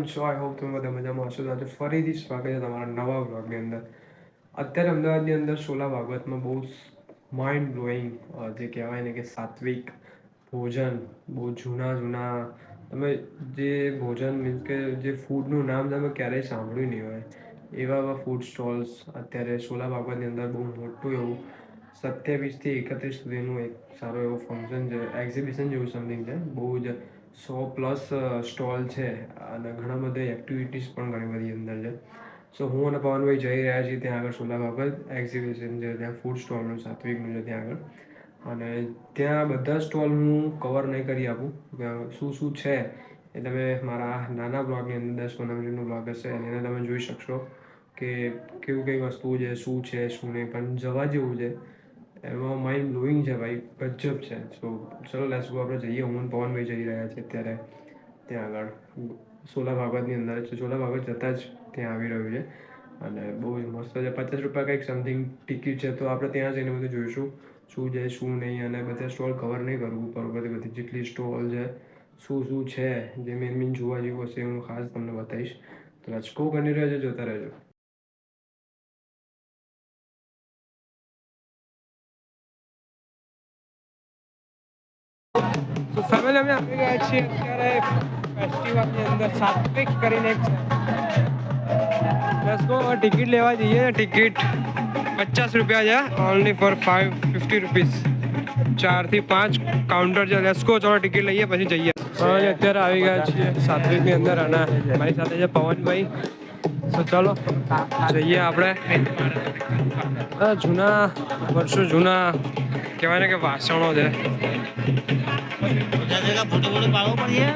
કેમ છો? I hope તમે બધા મજામાં હશો. તો આજે ફરીથી સ્વાગત છે તમારા નવા વ્લોગની અંદર. અત્યારે અમદાવાદની અંદર સોલા ભાગવતમાં બહુ માઇન્ડ બ્લોઈંગ જે કહેવાય ને કે સાત્વિક ભોજન, બહુ જૂના જૂના તમે જે ભોજન મીન્સ કે જે ફૂડનું નામ તમે ક્યારેય સાંભળ્યું નહીં હોય એવા એવા ફૂડ સ્ટોલ્સ અત્યારે સોલા ભાગવતની અંદર બહુ મોટું એવું 27થી 31 સુધીનું એક સારો એવો ફંક્શન છે, એક્ઝિબિશન જેવું સમથિંગ છે. બહુ જ 100+ સ્ટોલ છે અને ઘણા બધા એક્ટિવિટીઝ પણ ઘણી બધી અંદર છે. સો હું અને પવનભાઈ જઈ રહ્યા છીએ ત્યાં આગળ સોલા ભાગવત એક્ઝિબિશન છે, ત્યાં ફૂડ સ્ટોલનું સાત્વિકનું છે ત્યાં આગળ. અને ત્યાં બધા સ્ટોલ હું કવર નહીં કરી આપું શું શું છે એ તમે મારા નાના બ્લોગની અંદર 10-15 મિનિટનો બ્લોગ હશે એની અંદર તમે જોઈ શકશો કે કેવું કઈ વસ્તુ છે, શું છે શું નહીં. પણ જવા જેવું છે, એમાં માઇન્ડ બ્લોઈંગ છે ભાઈ, ગજબ છે. સો ચલો લેટ્સ ગો, આપણે જઈએ. હું પવનભાઈ જઈ રહ્યા છે અત્યારે ત્યાં આગળ સોલા ભાગવતની અંદર છે. સોલા ભાગવત જતાં જ ત્યાં આવી રહ્યું છે અને બહુ જ મસ્ત છે. 50 રૂપિયા કંઈક સમથિંગ ટિકિટ છે. તો આપણે ત્યાં જઈને બધું જોઈશું શું છે શું નહીં. અને બધા સ્ટોલ કવર નહીં કરવું, ઉપર બધી જેટલી સ્ટોલ છે, શું શું છે, જે મેન જોવા જેવું હશે હું ખાસ તમને બતાવીશ. તો લેટ્સ ગો, કન્ટિન્યુ રહેજો, જોતા રહેજો. તો ફેમિલી અમે આવી ગયા છીએ અત્યારે ફેસ્ટિવલની અંદર સાત્વિક કરીને એક છે. લેટ્સ ગો, ટિકિટ લેવા જઈએ. ટિકિટ 50 રૂપિયા છે, ઓનલી ફોર 50 રૂપીઝ. 4 થી 5 કાઉન્ટર છે. લેટ્સ ગો, ચલો ટિકિટ લઈએ પછી જઈએ. અત્યારે આવી ગયા છીએ સાત્વિકની અંદર અને મારી સાથે છે પવનભાઈ. તો ચલો જઈએ આપણે. જૂના વર્ષો જૂના કહેવાય ને કે વાસણો છે. ફોટો પાડવો પડે.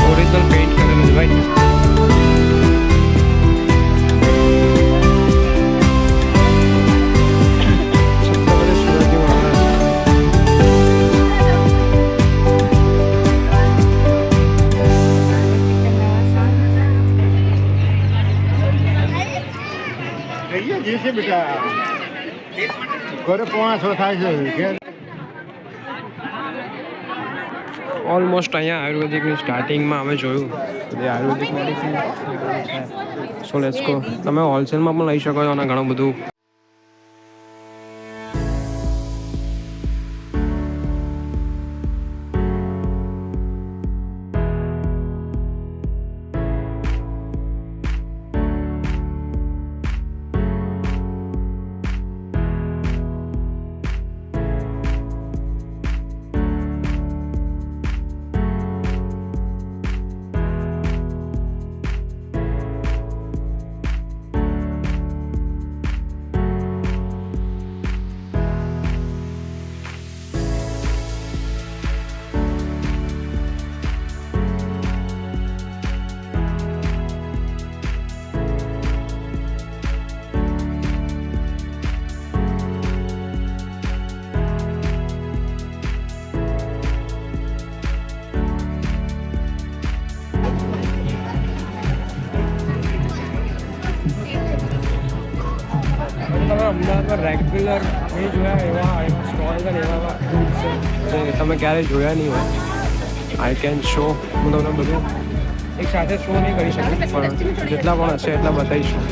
ઓરિજિનલ પેઇન્ટ કરેલું છે ભાઈ. બેટા ઘરે 5 થાય છે. ઓલમોસ્ટ અહીંયા આયુર્વેદિકની સ્ટાર્ટિંગમાં અમે જોયું એ આયુર્વેદિક મેડિસિન છે. So let's go. તમે હોલસેલમાં પણ લઈ શકો છો અને ઘણું બધું. અમદાવાદમાં રેગ્યુલર નહીં જોયા એવા સ્ટોલ અને એવા ફૂડ્સ છે જે તમે ક્યારેય જોયા નહીં હોય. આઈ કેન શો, હું તમને બધું એક સાથે શો નહીં કરી શકું, પણ જેટલા પણ હશે એટલા બતાવીશું.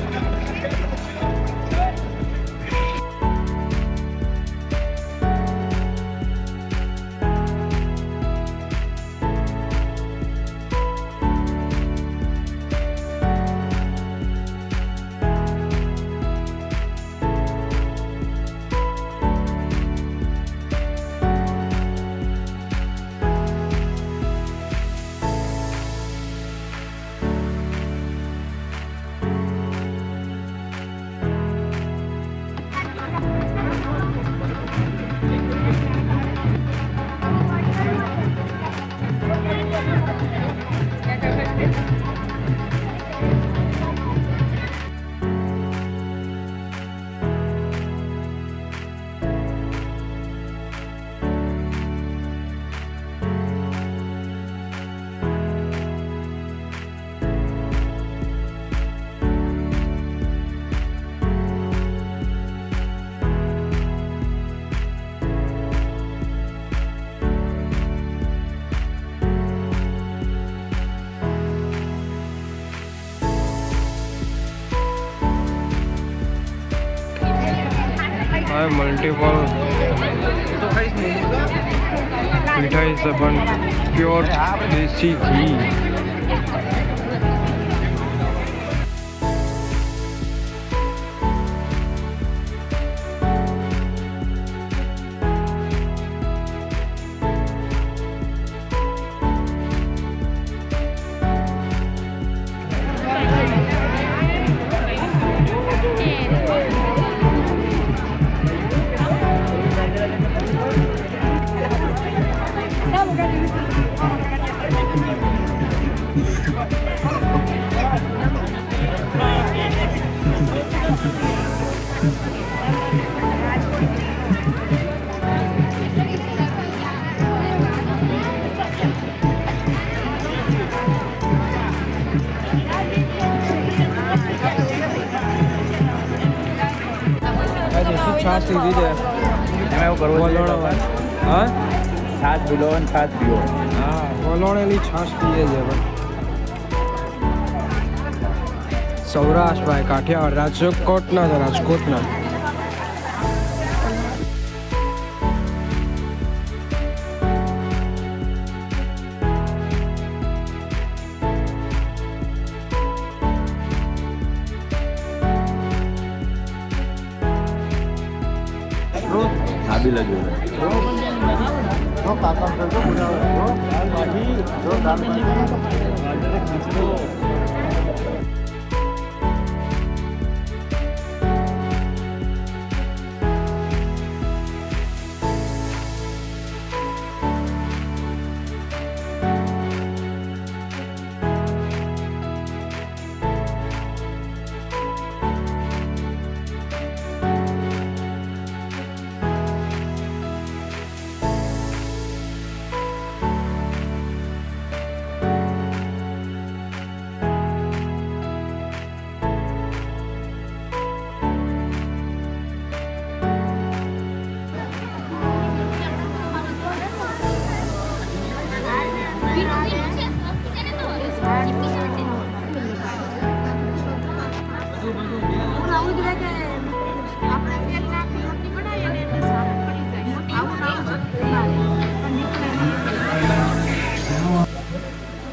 ભાઈ મલ્ટિપલ મીઠાઈ છે પણ પ્યોર દેશી ઘી. છાશ લીધી છે એમાં એવું કરવું જોઈએ. હા છાશ પીલો અને છાશ પીવો. હા વલોણેલી છાશ પીએ છે ભાઈ. સૌરાષ્ટ્ર ભાઈ કાઠિયાવાડ રાજકોટના છે રાજકોટના. બી લજો.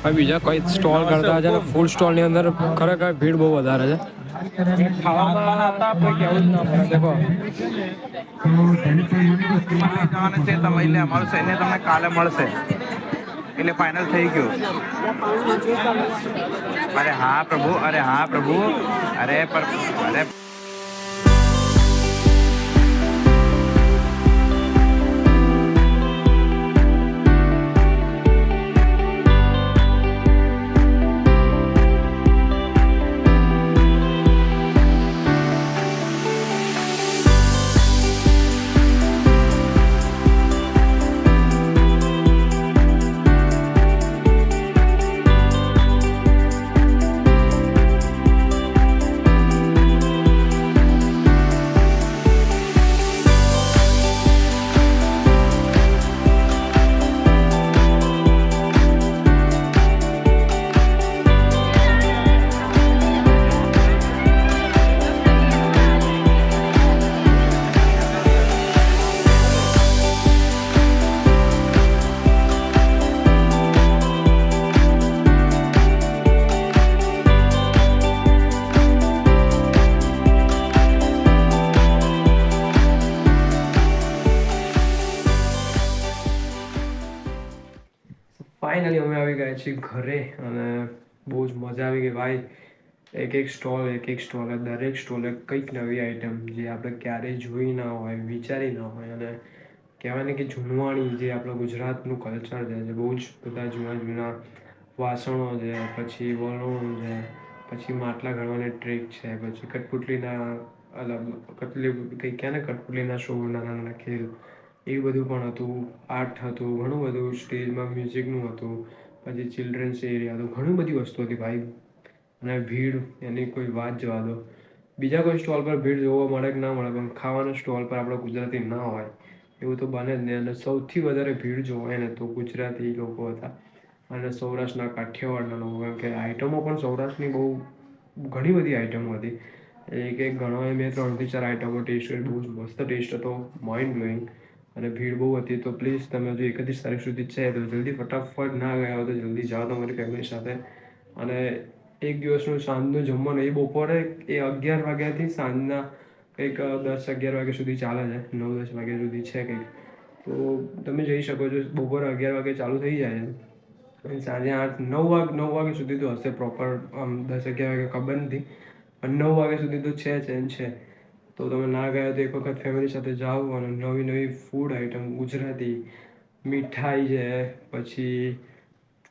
ભાઈ બીજા કોઈ સ્ટોલ કરતા છે ને ફૂડ સ્ટોલની અંદર ખરેખર ભીડ બહુ વધારે છે. ખાવામાં કોઈ કેવું જ ના પડે. દેખો અમારું સૈન્ય તમને કાલે મળશે એટલે ફાઇનલ થઈ ગયું. અરે હા પ્રભુ, અરે હા પ્રભુ, અરે અરે ફાઇનલી અમે આવી ગયા છીએ ઘરે અને બહુ જ મજા આવી ગઈ ભાઈ. એક એક સ્ટોલે દરેક સ્ટોલે કંઈક નવી આઈટમ જે આપણે ક્યારેય જોઈ ના હોય, વિચારી ના હોય. અને કહેવાય ને કે જૂનવાણી જે આપણા ગુજરાતનું કલ્ચર છે, જે બહુ જ બધા જૂના વાસણો છે, પછી વલોણો છે, પછી માટલા ઘડવાની ટ્રીક છે, પછી કઠપુતલીના કંઈક કહે ને કઠપુતલીના શો, નાના નાના ખેલ, એવું બધું પણ હતું. આર્ટ હતું, ઘણું બધું સ્ટેજમાં મ્યુઝિકનું હતું, પછી ચિલ્ડ્રન્સ એરિયા હતું, ઘણી બધી વસ્તુ હતી ભાઈ. અને ભીડ એની કોઈ વાત જવા દો. બીજા કોઈ સ્ટોલ પર ભીડ જોવા મળે કે ના મળે, પણ ખાવાના સ્ટોલ પર આપણે ગુજરાતી ના હોય એવું તો બને જ નહીં. અને સૌથી વધારે ભીડ જોવાય ને તો ગુજરાતી લોકો હતા અને સૌરાષ્ટ્રના કાઠિયાવાડના લોકો. કારણ કે આઈટમો પણ સૌરાષ્ટ્રની બહુ ઘણી બધી આઈટમો હતી. એક એક ગણો મેં 3 થી 4 આઈટમો ટેસ્ટ કરી, બહુ જ મસ્ત ટેસ્ટ હતો, માઇન્ડ બ્લોઈંગ. અને ભીડ બહુ હતી, તો પ્લીઝ તમે જો 31 તારીખ સુધી છે તો જલ્દી ફટાફટ ના ગયા હોય તો જલ્દી જાઓ તમારી ફેમિલી સાથે. અને એક દિવસનું સાંજનું જમવાનું એ બપોરે એ 11 વાગ્યાથી સાંજના કંઈક 10-11 વાગ્યા સુધી ચાલે છે, 9-10 વાગ્યા સુધી છે કંઈક. તો તમે જઈ શકો છો, બપોરે 11 વાગે ચાલુ થઈ જાય છે અને સાંજે 9 વાગ્યા સુધી તો હશે પ્રોપર. 10-11 વાગે ખબર નથી, પણ 9 વાગ્યા સુધી તો છે જ છે. તો તમે ના ગયા તો એક વખત ફેમિલી સાથે જાઓ અને નવી નવી ફૂડ આઈટમ, ગુજરાતી મીઠાઈ છે, પછી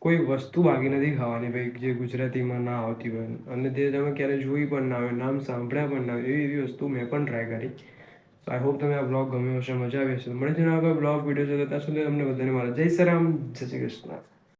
કોઈ વસ્તુ બાકી નથી ખાવાની ભાઈ જે ગુજરાતીમાં ના આવતી હોય, અને તે તમે ક્યારે જોઈ પણ ના હોય, નામ સાંભળ્યા પણ ના હોય, એવી એવી વસ્તુ મેં પણ ટ્રાય કરી. તો આઈ હોપ તમે આ બ્લોગ ગમ્યો હશે, મજા આવી હશે. મળે છે ને આગળ બ્લોગ વિડીયો છે, ત્યાં સુધી તમને બધાને મારા જય શ્રી રામ, જય શ્રી કૃષ્ણ.